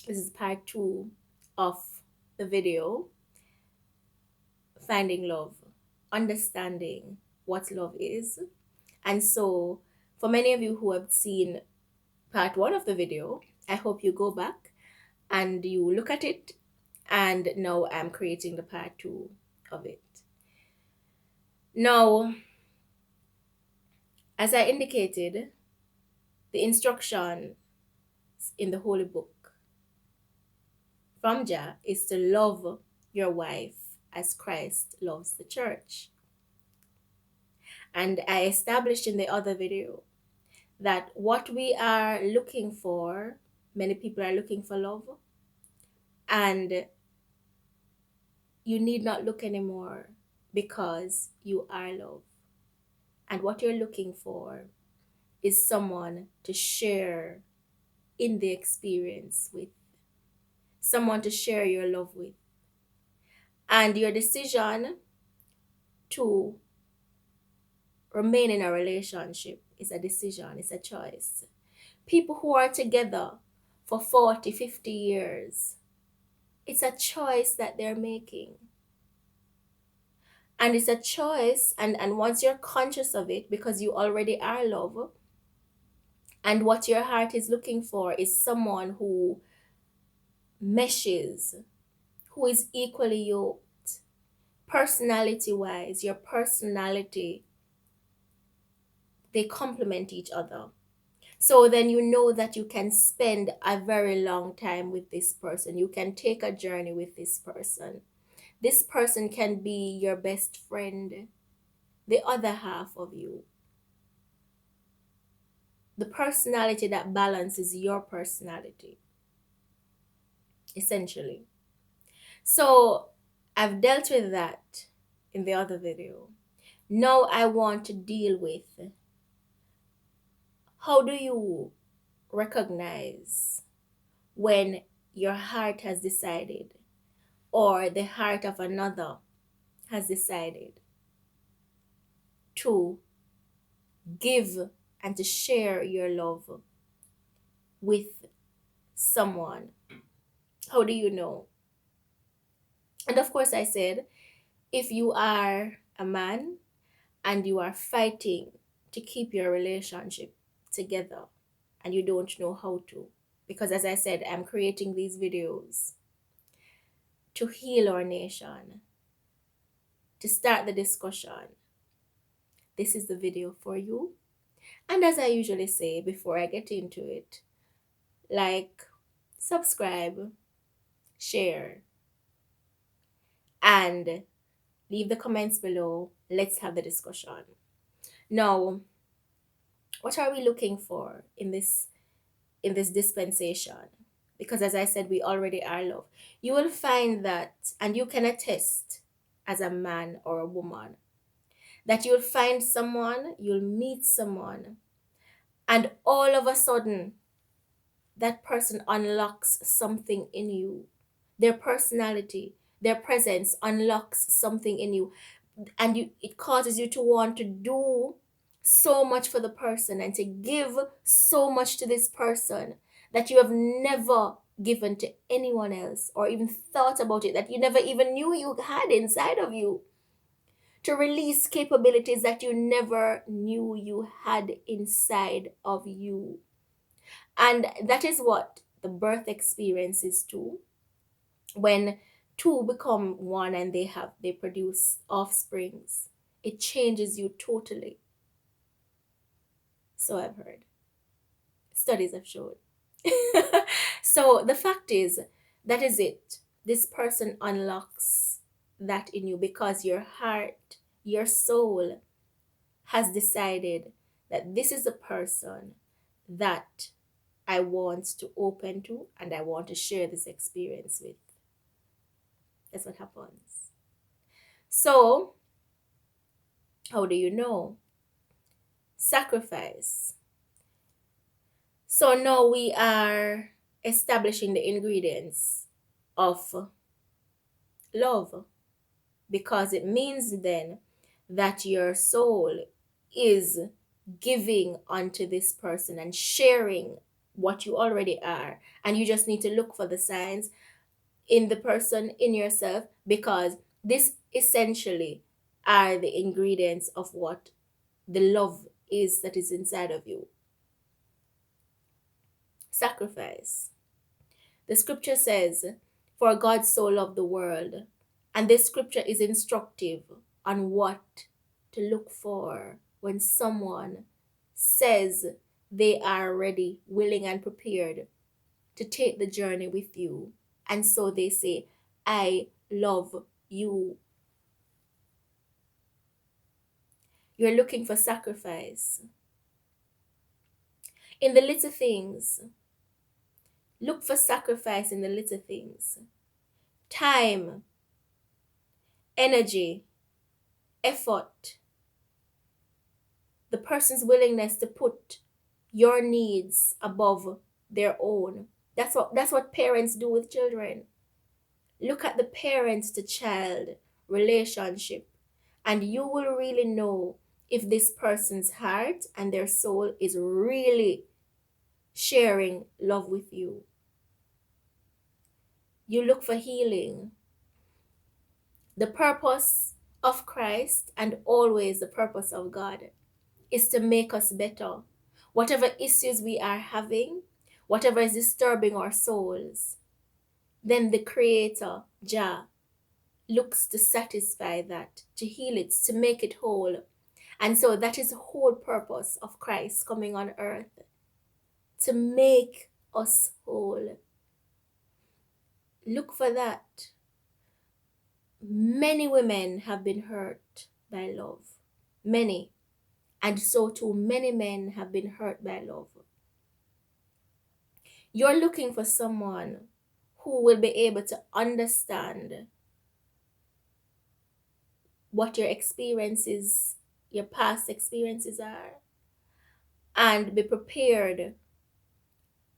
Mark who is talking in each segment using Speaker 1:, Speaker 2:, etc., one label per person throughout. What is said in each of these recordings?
Speaker 1: This is part two of the video, Finding Love, understanding what love is. And so, for many of you who have seen part one of the video, I hope you go back and you look at it. And now I'm creating the part two of it. Now, as I indicated, the instruction in the Holy Book from Jah is to love your wife as Christ loves the church. And I established in the other video that what we are looking for, many people are looking for love, and you need not look anymore because you are love. And what you're looking for is someone to share in the experience with, someone to share your love with. And your decision to remain in a relationship is a decision, it's a choice. People who are together for 40, 50 years, it's a choice that they're making. And it's a choice, and once you're conscious of it, because you already are love, and what your heart is looking for is someone who meshes, who is equally yoked. Personality wise, your personality, they complement each other. So then you know that you can spend a very long time with this person. You can take a journey with this person. This person can be your best friend, the other half of you. The personality that balances your personality, essentially. So I've dealt with that in the other video. Now I want to deal with how do you recognize when your heart has decided or the heart of another has decided to give and to share your love with someone. How do you know? And of course, I said, if you are a man and you are fighting to keep your relationship together and you don't know how to, because as I said, I'm creating these videos to heal our nation, to start the discussion. This is the video for you. And as I usually say before I get into it, like, subscribe, share, and leave the comments below. Let's have the discussion. Now, what are we looking for in this dispensation? Because as I said, we already are love. You will find that, and you can attest as a man or a woman, that you'll find someone, you'll meet someone, and all of a sudden, that person unlocks something in you. Their personality, their presence unlocks something in you. And it causes you to want to do so much for the person and to give so much to this person that you have never given to anyone else or even thought about it, that you never even knew you had inside of you. To release capabilities that you never knew you had inside of you. And that is what the birth experience is too. When two become one and they produce offsprings, it changes you totally. So I've heard. Studies have shown. So the fact is, that is it. This person unlocks that in you because your heart, your soul has decided that this is a person that I want to open to and I want to share this experience with. That's what happens. So, how do you know? Sacrifice. So now we are establishing the ingredients of love, because it means then that your soul is giving unto this person and sharing what you already are, and you just need to look for the signs in the person, in yourself, because this essentially are the ingredients of what the love is that is inside of you. Sacrifice. The scripture says, "For God so loved the world," and this scripture is instructive on what to look for when someone says they are ready, willing, and prepared to take the journey with you. And so they say, "I love you." You're looking for sacrifice. In the little things, look for sacrifice in the little things. Time, energy, effort, the person's willingness to put your needs above their own. That's what parents do with children. Look at the parent to child relationship, and you will really know if this person's heart and their soul is really sharing love with you. You look for healing. The purpose of Christ, and always the purpose of God, is to make us better. Whatever issues we are having, whatever is disturbing our souls, then the Creator, Jah, looks to satisfy that, to heal it, to make it whole. And so that is the whole purpose of Christ coming on earth, to make us whole. Look for that. Many women have been hurt by love. Many. And so too many men have been hurt by love. You're looking for someone who will be able to understand what your experiences, your past experiences are, and be prepared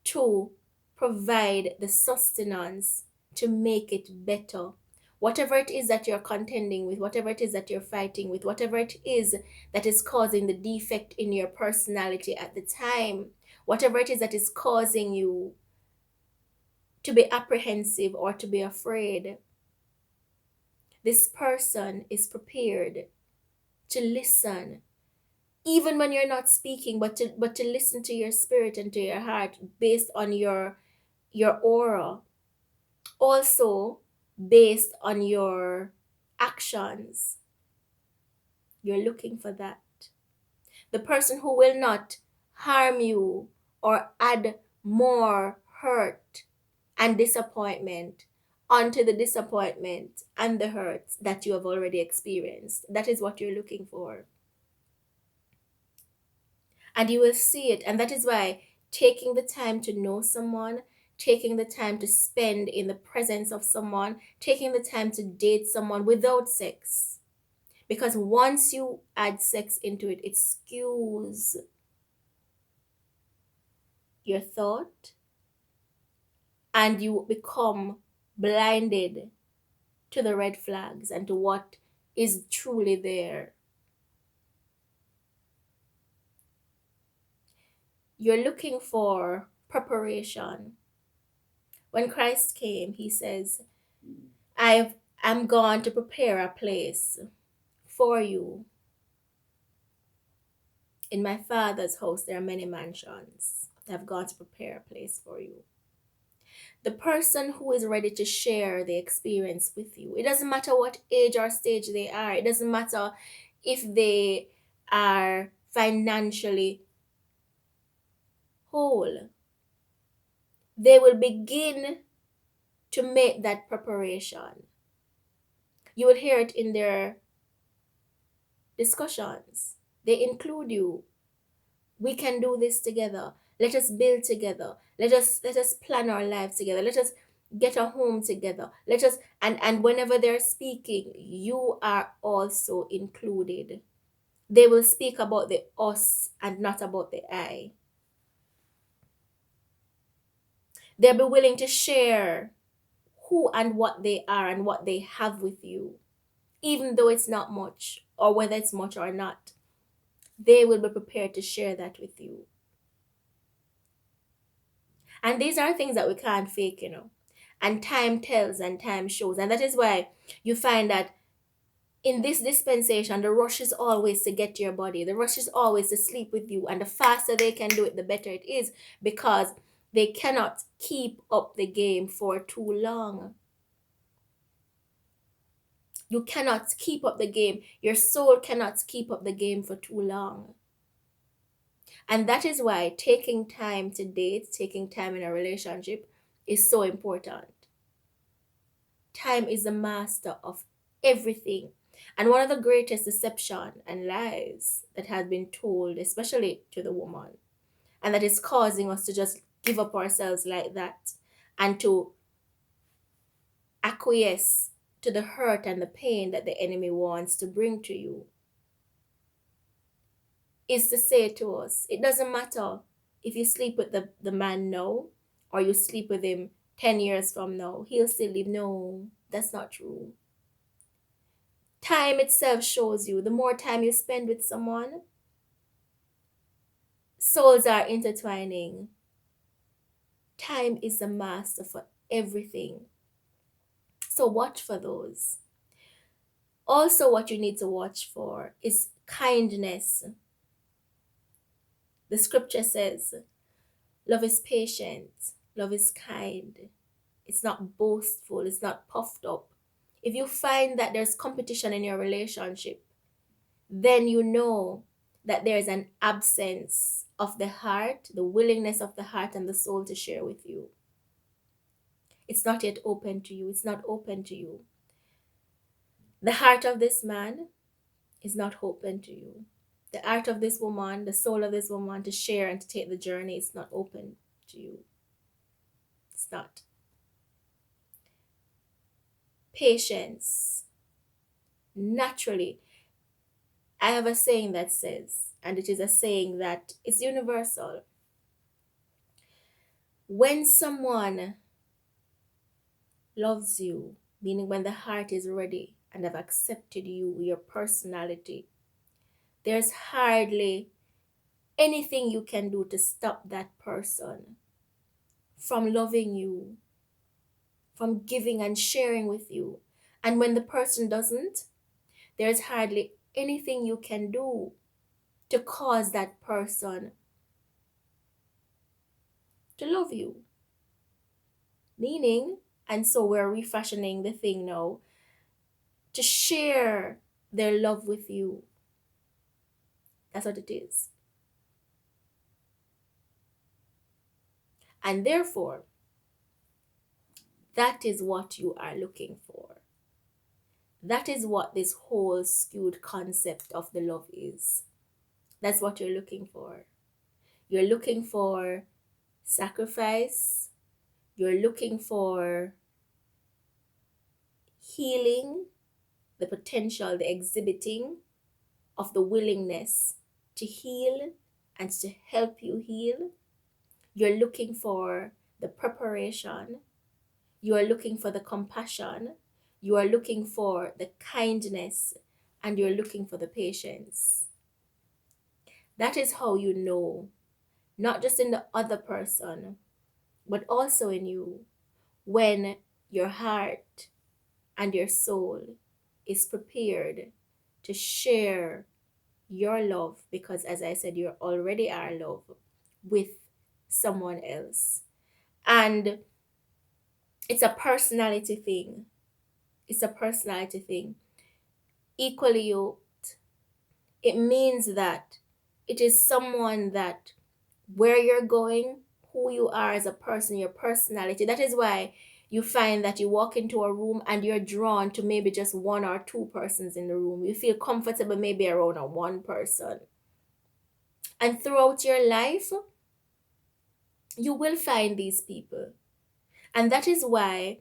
Speaker 1: to provide the sustenance to make it better. Whatever it is that you're contending with, whatever it is that you're fighting with, whatever it is that is causing the defect in your personality at the time, whatever it is that is causing you to be apprehensive or to be afraid, this person is prepared to listen, even when you're not speaking, but to listen to your spirit and to your heart based on your aura, also based on your actions. You're looking for that. The person who will not harm you or add more hurt and disappointment onto the disappointment and the hurts that you have already experienced. That is what you're looking for. And you will see it. And that is why taking the time to know someone, taking the time to spend in the presence of someone, taking the time to date someone without sex. Because once you add sex into it, it skews your thought, and you become blinded to the red flags and to what is truly there. You're looking for preparation. When Christ came, he says, I'm gone to prepare a place for you. In my Father's house, there are many mansions. I've gone to prepare a place for you. The person who is ready to share the experience with you, it doesn't matter what age or stage they are, it doesn't matter if they are financially whole, they will begin to make that preparation. You will hear it in their discussions. They include you. We can do this together. Let us build together. Let us plan our lives together. Let us get a home together. Let us and whenever they're speaking, you are also included. They will speak about the us and not about the I. They'll be willing to share who and what they are and what they have with you, even though it's not much, or whether it's much or not. They will be prepared to share that with you. And these are things that we can't fake, And time tells and time shows. And that is why you find that in this dispensation, the rush is always to get to your body. The rush is always to sleep with you. And the faster they can do it, the better it is, because they cannot keep up the game for too long. You cannot keep up the game. Your soul cannot keep up the game for too long. And that is why taking time to date, taking time in a relationship is so important. Time is the master of everything. And one of the greatest deception and lies that has been told, especially to the woman, and that is causing us to just give up ourselves like that and to acquiesce to the hurt and the pain that the enemy wants to bring to you, is to say to us, it doesn't matter if you sleep with the man now or you sleep with him 10 years from now, he'll still live. No, that's not true. Time itself shows you the more time you spend with someone, souls are intertwining. Time is the master for everything. So watch for those. Also, what you need to watch for is kindness. The scripture says, love is patient, love is kind, it's not boastful, it's not puffed up. If you find that there's competition in your relationship, then you know that there is an absence of the heart, the willingness of the heart and the soul to share with you. It's not yet open to you. It's not open to you. The heart of this man is not open to you. The heart of this woman, the soul of this woman to share and to take the journey is not open to you. It's not. Patience. Naturally, I have a saying that says, and it is a saying that is universal. When someone loves you, meaning when the heart is ready and have accepted you, your personality, there's hardly anything you can do to stop that person from loving you, from giving and sharing with you. And when the person doesn't, there's hardly anything you can do to cause that person to love you. Meaning, and so we're refashioning the thing now, to share their love with you. That's what it is. And therefore, that is what you are looking for. That is what this whole skewed concept of the love is. That's what you're looking for. You're looking for sacrifice. You're looking for healing, the potential, the exhibiting of the willingness to heal and to help you heal. You're looking for the preparation. You are looking for the compassion. You are looking for the kindness. And you're looking for the patience. That is how you know, not just in the other person, but also in you, when your heart and your soul is prepared to share your love, because as I said, you already are love, with someone else. And it's a personality thing. It's a personality thing. Equally yoked. It means that it is someone that where you're going, who you are as a person, your personality. That is why you find that you walk into a room and you're drawn to maybe just one or two persons in the room. You feel comfortable maybe around a one person. And throughout your life, you will find these people. And that is why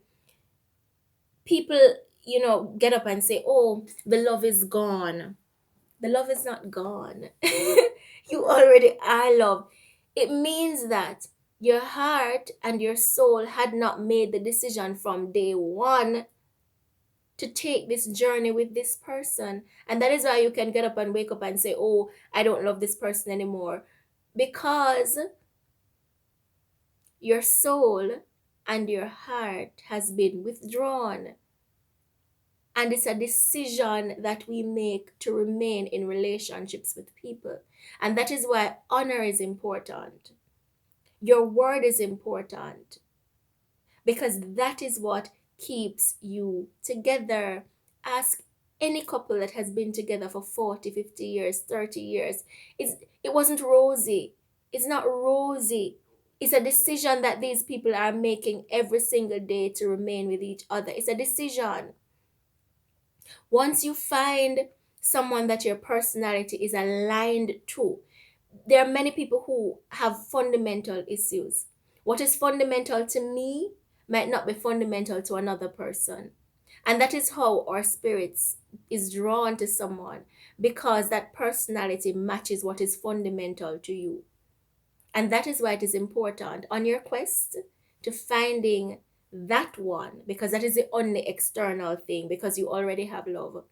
Speaker 1: people, get up and say, oh, the love is gone. The love is not gone. You already are love. It means that your heart and your soul had not made the decision from day one to take this journey with this person. And that is why you can get up and wake up and say, oh, I don't love this person anymore. Because Your soul and your heart has been withdrawn. And it's a decision that we make to remain in relationships with people. And that is why honor is important. Your word is important because that is what keeps you together. Ask any couple that has been together for 40, 50 years, 30 years. It wasn't rosy. It's not rosy. It's a decision that these people are making every single day to remain with each other. It's a decision. Once you find someone that your personality is aligned to, there are many people who have fundamental issues. What is fundamental to me might not be fundamental to another person. And that is how our spirits is drawn to someone, because that personality matches what is fundamental to you. And that is why it is important on your quest to finding that one, because that is the only external thing, because you already have love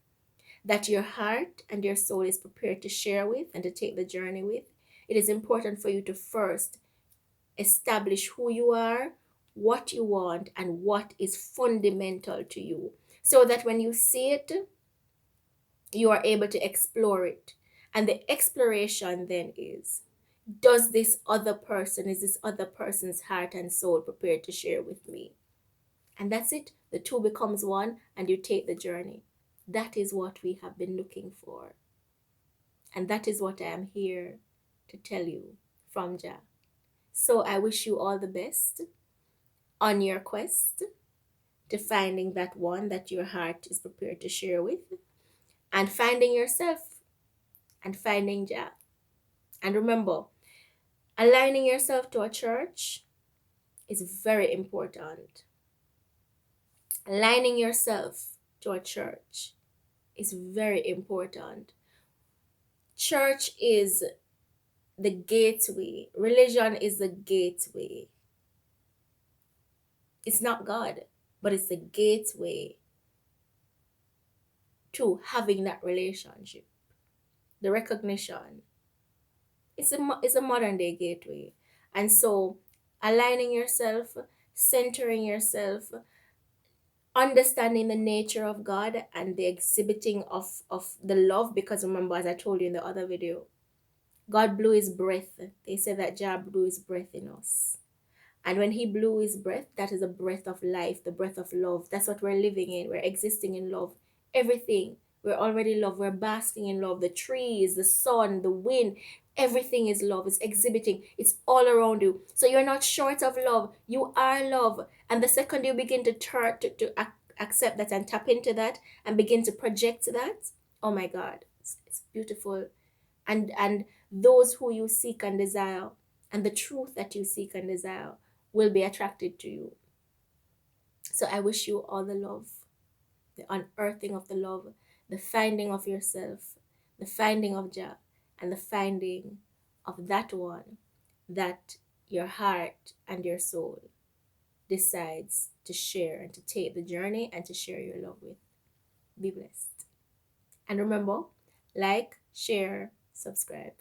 Speaker 1: that your heart and your soul is prepared to share with and to take the journey with. It is important for you to first establish who you are, what you want, and what is fundamental to you, so that when you see it, you are able to explore it. And the exploration then is, is this other person's heart and soul prepared to share with me? And that's it. The two becomes one and you take the journey. That is what we have been looking for. And that is what I am here to tell you from Jah. So I wish you all the best on your quest to finding that one that your heart is prepared to share with, and finding yourself and finding Jah. And remember, aligning yourself to a church is very important. Aligning yourself to a church is very important. Church is the gateway. Religion is the gateway. It's not God, but it's the gateway to having that relationship. The recognition. It's a modern day gateway. And so aligning yourself, centering yourself, understanding the nature of God and the exhibiting of the love, because remember, as I told you in the other video, God blew his breath. They say that Jah blew his breath in us. And when he blew his breath, that is a breath of life, the breath of love. That's what we're living in. We're existing in love. Everything. We're already love. We're basking in love. The trees, the sun, the wind, everything is love. It's exhibiting. It's all around you. So you're not short of love. You are love. And the second you begin to turn to accept that and tap into that and begin to project that, oh my God, it's beautiful. And those who you seek and desire, and the truth that you seek and desire, will be attracted to you. So I wish you all the love, the unearthing of the love, the finding of yourself, the finding of Jah, and the finding of that one that your heart and your soul decides to share and to take the journey and to share your love with. Be blessed. And remember, like, share, subscribe.